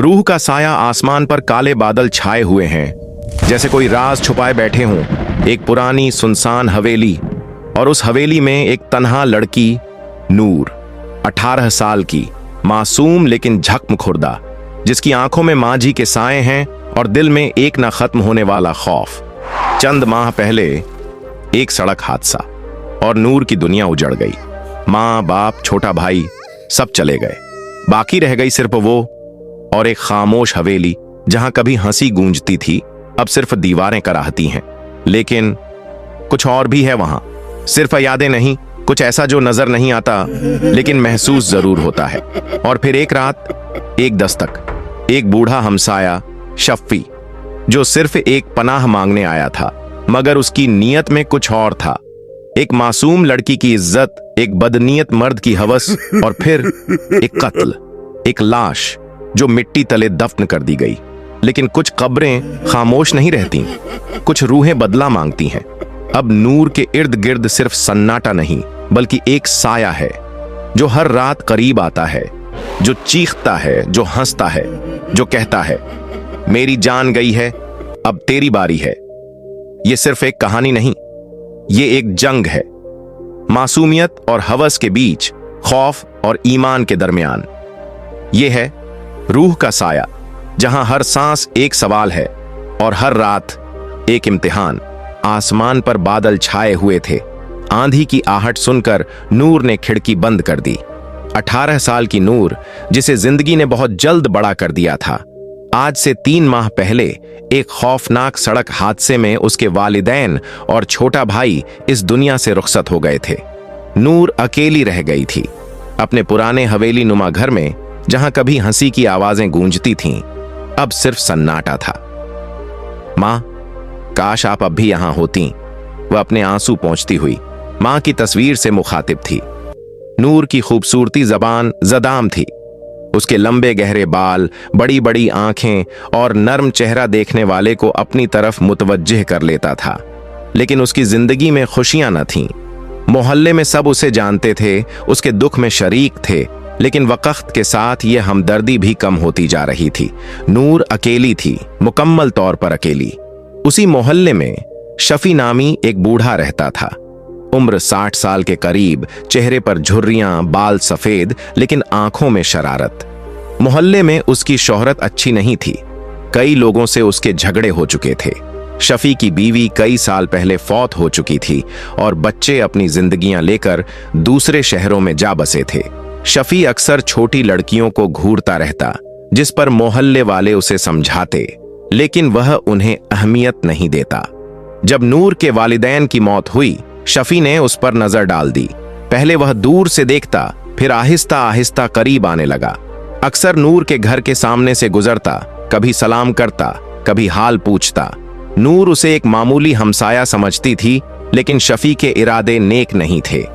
रूह का साया आसमान पर काले बादल छाए हुए हैं, जैसे कोई राज छुपाए बैठे हों। एक पुरानी सुनसान हवेली, और उस हवेली में एक तन्हा लड़की, नूर, 18 साल की, मासूम लेकिन झक्म खुर्दा, जिसकी आंखों में माँ जी के साए हैं और दिल में एक ना खत्म होने वाला खौफ। चंद माह पहले एक सड़क हादसा और नूर की दुनिया उजड़ गई। माँ बाप छोटा भाई सब चले गए। बाकी रह गई सिर्फ वो और एक खामोश हवेली, जहां कभी हंसी गूंजती थी अब सिर्फ दीवारें कराहती हैं। लेकिन कुछ और भी है वहां, सिर्फ यादें नहीं, कुछ ऐसा जो नजर नहीं आता लेकिन महसूस जरूर होता है। और फिर एक रात एक दस्तक, एक बूढ़ा हमसाया शफ़ी, जो सिर्फ एक पनाह मांगने आया था, मगर उसकी नीयत में कुछ और था। एक मासूम लड़की की इज्जत, एक बदनीयत मर्द की हवस, और फिर एक कत्ल, एक लाश जो मिट्टी तले दफन कर दी गई। लेकिन कुछ कब्रें खामोश नहीं रहती, कुछ रूहें बदला मांगती हैं। अब नूर के इर्द गिर्द सिर्फ सन्नाटा नहीं, बल्कि एक साया है जो हर रात करीब आता है, जो चीखता है, जो हंसता है, जो कहता है, मेरी जान गई है, अब तेरी बारी है। ये सिर्फ एक कहानी नहीं, ये एक जंग है, मासूमियत और हवस के बीच, खौफ और ईमान के दरमियान। ये है रूह का साया, जहां हर सांस एक सवाल है और हर रात एक इम्तिहान। आसमान पर बादल छाए हुए थे। आंधी की आहट सुनकर नूर ने खिड़की बंद कर दी। 18 साल की नूर, जिसे जिंदगी ने बहुत जल्द बड़ा कर दिया था, आज से 3 माह पहले एक खौफनाक सड़क हादसे में उसके वालिदैन और छोटा भाई इस दुनिया से रुखसत हो गए थे। नूर अकेली रह गई थी अपने पुराने हवेली नुमा घर में, जहां कभी हंसी की आवाजें गूंजती थीं, अब सिर्फ सन्नाटा था। मां, काश आप अब भी यहां होती, वह अपने आंसू पोंछती हुई मां की तस्वीर से मुखातिब थी। नूर की खूबसूरती जबान जदाम थी। उसके लंबे गहरे बाल, बड़ी बड़ी आंखें और नर्म चेहरा देखने वाले को अपनी तरफ मुतवज्जिह कर लेता था। लेकिन उसकी जिंदगी में खुशियां न थीं। मोहल्ले में सब उसे जानते थे, उसके दुख में शरीक थे, लेकिन वक्त के साथ ये हमदर्दी भी कम होती जा रही थी। नूर अकेली थी, मुकम्मल तौर पर अकेली। उसी मोहल्ले में शफी नामी एक बूढ़ा रहता था, उम्र 60 साल के करीब, चेहरे पर झुर्रियां, बाल सफेद, लेकिन आंखों में शरारत। मोहल्ले में उसकी शोहरत अच्छी नहीं थी, कई लोगों से उसके झगड़े हो चुके थे। शफी की बीवी कई साल पहले फौत हो चुकी थी और बच्चे अपनी जिंदगियां लेकर दूसरे शहरों में जा बसे थे। शफी अक्सर छोटी लड़कियों को घूरता रहता, जिस पर मोहल्ले वाले उसे समझाते, लेकिन वह उन्हें अहमियत नहीं देता। जब नूर के वालिदैन की मौत हुई, शफी ने उस पर नजर डाल दी। पहले वह दूर से देखता, फिर आहिस्ता आहिस्ता करीब आने लगा। अक्सर नूर के घर के सामने से गुजरता, कभी सलाम करता, कभी हाल पूछता। नूर उसे एक मामूली हमसाया समझती थी, लेकिन शफी के इरादे नेक नहीं थे।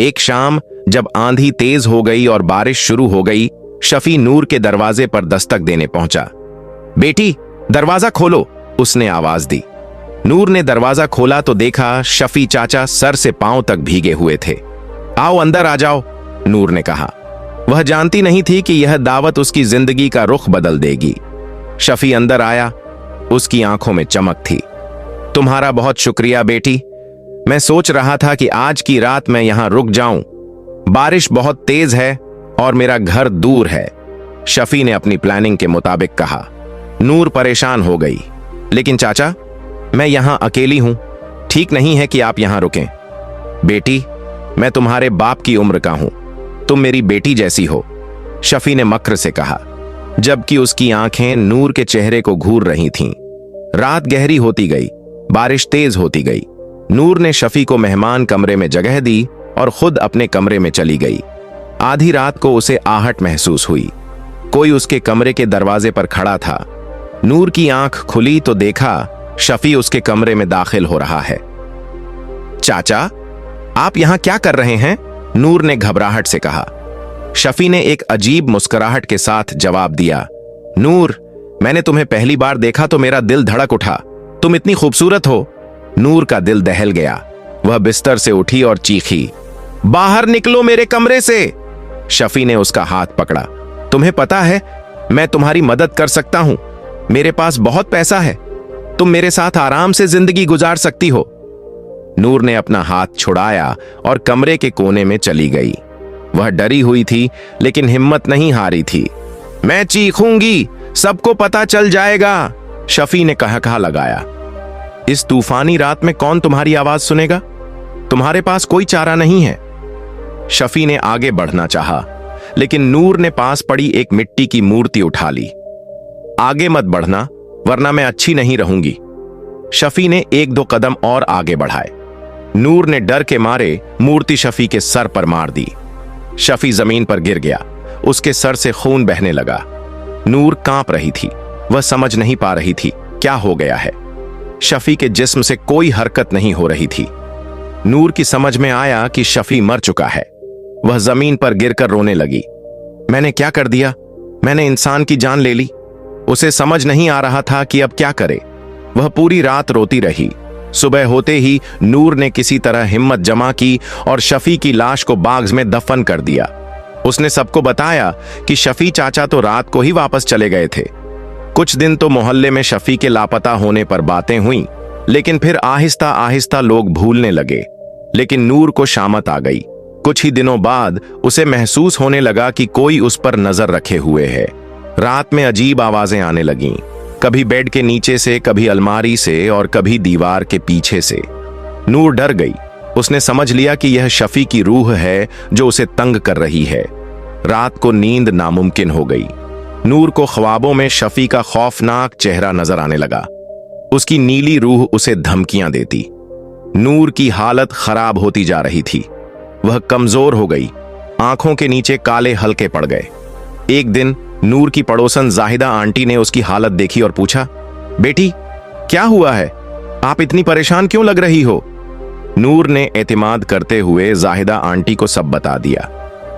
एक शाम जब आंधी तेज हो गई और बारिश शुरू हो गई, शफी नूर के दरवाजे पर दस्तक देने पहुंचा। बेटी, दरवाजा खोलो, उसने आवाज दी। नूर ने दरवाजा खोला तो देखा शफी चाचा सर से पांव तक भीगे हुए थे। आओ अंदर आ जाओ, नूर ने कहा। वह जानती नहीं थी कि यह दावत उसकी जिंदगी का रुख बदल देगी। शफी अंदर आया, उसकी आंखों में चमक थी। तुम्हारा बहुत शुक्रिया बेटी, मैं सोच रहा था कि आज की रात मैं यहां रुक जाऊं। बारिश बहुत तेज है और मेरा घर दूर है, शफी ने अपनी प्लानिंग के मुताबिक कहा। नूर परेशान हो गई। लेकिन चाचा, मैं यहां अकेली हूं, ठीक नहीं है कि आप यहां रुकें। बेटी, मैं तुम्हारे बाप की उम्र का हूं, तुम मेरी बेटी जैसी हो, शफी ने मक्र से कहा, जबकि उसकी आंखें नूर के चेहरे को घूर रही थीं। रात गहरी होती गई, बारिश तेज होती गई। नूर ने शफी को मेहमान कमरे में जगह दी और खुद अपने कमरे में चली गई। आधी रात को उसे आहट महसूस हुई। कोई उसके कमरे के दरवाजे पर खड़ा था। नूर की आंख खुली तो देखा शफी उसके कमरे में दाखिल हो रहा है। चाचा, आप यहां क्या कर रहे हैं? नूर ने घबराहट से कहा। शफी ने एक अजीब मुस्कुराहट के साथ जवाब दिया, नूर, मैंने तुम्हें पहली बार देखा तो मेरा दिल धड़क उठा। तुम इतनी खूबसूरत हो। नूर का दिल दहल गया। वह बिस्तर से उठी और चीखी, बाहर निकलो मेरे कमरे से। शफी ने उसका हाथ पकड़ा। तुम्हें पता है मैं तुम्हारी मदद कर सकता हूं। मेरे पास बहुत पैसा है, तुम मेरे साथ आराम से जिंदगी गुजार सकती हो। नूर ने अपना हाथ छुड़ाया और कमरे के कोने में चली गई। वह डरी हुई थी लेकिन हिम्मत नहीं हारी थी। मैं चीखूंगी, सबको पता चल जाएगा, शफी ने कहा लगाया। इस तूफानी रात में कौन तुम्हारी आवाज सुनेगा? तुम्हारे पास कोई चारा नहीं है। शफी ने आगे बढ़ना चाहा, लेकिन नूर ने पास पड़ी एक मिट्टी की मूर्ति उठा ली। आगे मत बढ़ना, वरना मैं अच्छी नहीं रहूंगी। शफी ने एक दो कदम और आगे बढ़ाए। नूर ने डर के मारे मूर्ति शफी के सर पर मार दी। शफी जमीन पर गिर गया, उसके सर से खून बहने लगा। नूर कांप रही थी, वह समझ नहीं पा रही थी क्या हो गया है। शफी के जिस्म से कोई हरकत नहीं हो रही थी। नूर की समझ में आया कि शफी मर चुका है। वह जमीन पर गिरकर रोने लगी। मैंने क्या कर दिया? मैंने इंसान की जान ले ली। उसे समझ नहीं आ रहा था कि अब क्या करे। वह पूरी रात रोती रही। सुबह होते ही नूर ने किसी तरह हिम्मत जमा की और शफी की लाश को बाग में दफन कर दिया। उसने सबको बताया कि शफी चाचा तो रात को ही वापस चले गए थे। कुछ दिन तो मोहल्ले में शफी के लापता होने पर बातें हुई, लेकिन फिर आहिस्ता आहिस्ता लोग भूलने लगे। लेकिन नूर को शामत आ गई। कुछ ही दिनों बाद उसे महसूस होने लगा कि कोई उस पर नजर रखे हुए है। रात में अजीब आवाजें आने लगीं, कभी बेड के नीचे से, कभी अलमारी से और कभी दीवार के पीछे से। नूर डर गई। उसने समझ लिया कि यह शफी की रूह है जो उसे तंग कर रही है। रात को नींद नामुमकिन हो गई। नूर को ख्वाबों में शफी का खौफनाक चेहरा नजर आने लगा। उसकी नीली रूह उसे धमकियां देती। नूर की हालत खराब होती जा रही थी। वह कमजोर हो गई, आंखों के नीचे काले हल्के पड़ गए। एक दिन नूर की पड़ोसन जाहिदा आंटी ने उसकी हालत देखी और पूछा, बेटी क्या हुआ है? आप इतनी परेशान क्यों लग रही हो? नूर ने एतमाद करते हुए जाहिदा आंटी को सब बता दिया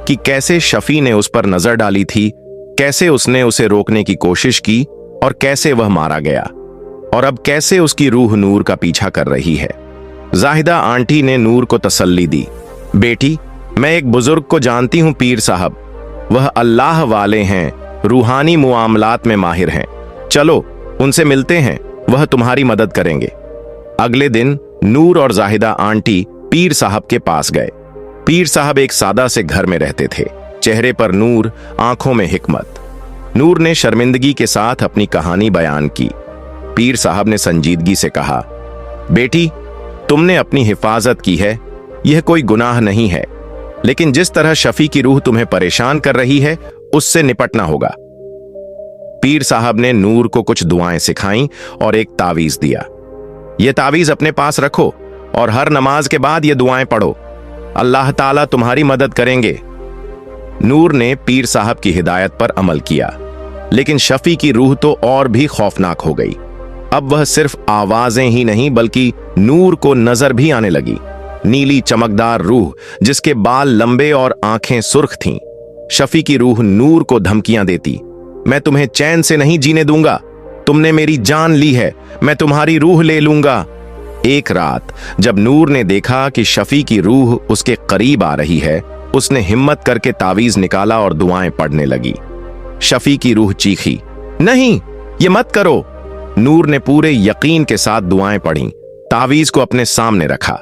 कि कैसे शफी ने उस पर नजर डाली थी, कैसे उसने उसे रोकने की कोशिश की और कैसे वह मारा गया, और अब कैसे उसकी रूह नूर का पीछा कर रही है। जाहिदा आंटी ने नूर को तसल्ली दी, बेटी मैं एक बुजुर्ग को जानती हूं, पीर साहब। वह अल्लाह वाले हैं, रूहानी मुआमलात में माहिर हैं। चलो उनसे मिलते हैं, वह तुम्हारी मदद करेंगे। अगले दिन नूर और जाहिदा आंटी पीर साहब के पास गए। पीर साहब एक सादा से घर में रहते थे। चेहरे पर नूर, आंखों में हिकमत। नूर ने शर्मिंदगी के साथ अपनी कहानी बयान की। पीर साहब ने संजीदगी से कहा, बेटी तुमने अपनी हिफाजत की है, यह कोई गुनाह नहीं है, लेकिन जिस तरह शफी की रूह तुम्हें परेशान कर रही है उससे निपटना होगा। पीर साहब ने नूर को कुछ दुआएं सिखाईं और एक तावीज दिया। यह तावीज अपने पास रखो और हर नमाज के बाद ये दुआएं पढ़ो, अल्लाह ताला तुम्हारी मदद करेंगे। नूर ने पीर साहब की हिदायत पर अमल किया, लेकिन शफी की रूह तो और भी खौफनाक हो गई। अब वह सिर्फ आवाजें ही नहीं बल्कि नूर को नजर भी आने लगी। नीली चमकदार रूह जिसके बाल लंबे और आंखें सुर्ख थीं। शफी की रूह नूर को धमकियां देती, मैं तुम्हें चैन से नहीं जीने दूंगा, तुमने मेरी जान ली है, मैं तुम्हारी रूह ले लूंगा। एक रात जब नूर ने देखा कि शफी की रूह उसके करीब आ रही है, उसने हिम्मत करके तावीज निकाला और दुआएं पढ़ने लगी। शफी की रूह चीखी, नहीं ये मत करो। नूर ने पूरे यकीन के साथ दुआएं पढ़ी, तावीज को अपने सामने रखा।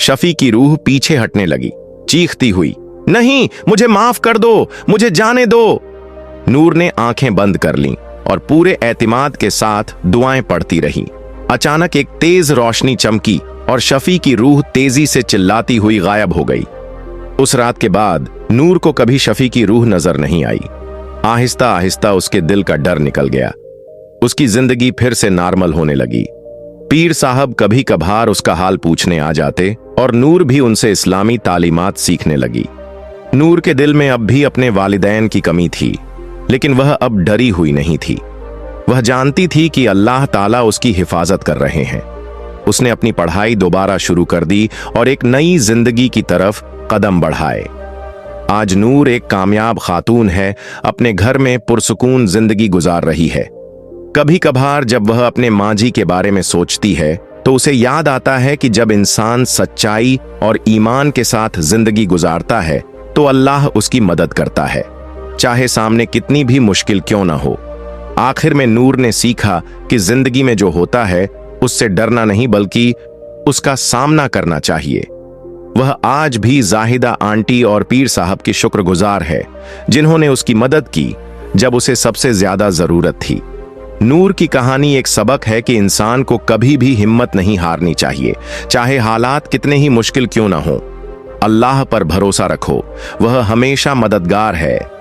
शफी की रूह पीछे हटने लगी, चीखती हुई, नहीं मुझे माफ कर दो, मुझे जाने दो। नूर ने आंखें बंद कर लीं और पूरे एतिमाद के साथ दुआएं पढ़ती रही। अचानक एक तेज रोशनी चमकी और शफी की रूह तेजी से चिल्लाती हुई गायब हो गई। उस रात के बाद नूर को कभी शफी की रूह नजर नहीं आई। आहिस्ता आहिस्ता उसके दिल का डर निकल गया। उसकी जिंदगी फिर से नॉर्मल होने लगी। पीर साहब कभी कभार उसका हाल पूछने आ जाते और नूर भी उनसे इस्लामी तालीमात सीखने लगी। नूर के दिल में अब भी अपने वालिदैन की कमी थी, लेकिन वह अब डरी हुई नहीं थी। वह जानती थी कि अल्लाह ताला उसकी हिफाजत कर रहे हैं। उसने अपनी पढ़ाई दोबारा शुरू कर दी और एक नई जिंदगी की तरफ कदम बढ़ाए। आज नूर एक कामयाब खातून है, अपने घर में पुरसुकून जिंदगी गुजार रही है। कभी कभार जब वह अपने माजी के बारे में सोचती है तो उसे याद आता है कि जब इंसान सच्चाई और ईमान के साथ जिंदगी गुजारता है तो अल्लाह उसकी मदद करता है। चाहे सामने कितनी भी मुश्किल क्यों ना हो। आखिर में नूर ने सीखा कि जिंदगी में जो होता है उससे डरना नहीं बल्कि उसका सामना करना चाहिए। वह आज भी जाहिदा आंटी और पीर साहब की शुक्रगुजार है, जिन्होंने उसकी मदद की जब उसे सबसे ज्यादा जरूरत थी। नूर की कहानी एक सबक है कि इंसान को कभी भी हिम्मत नहीं हारनी चाहिए, चाहे हालात कितने ही मुश्किल क्यों ना हो। अल्लाह पर भरोसा रखो, वह हमेशा मददगार है।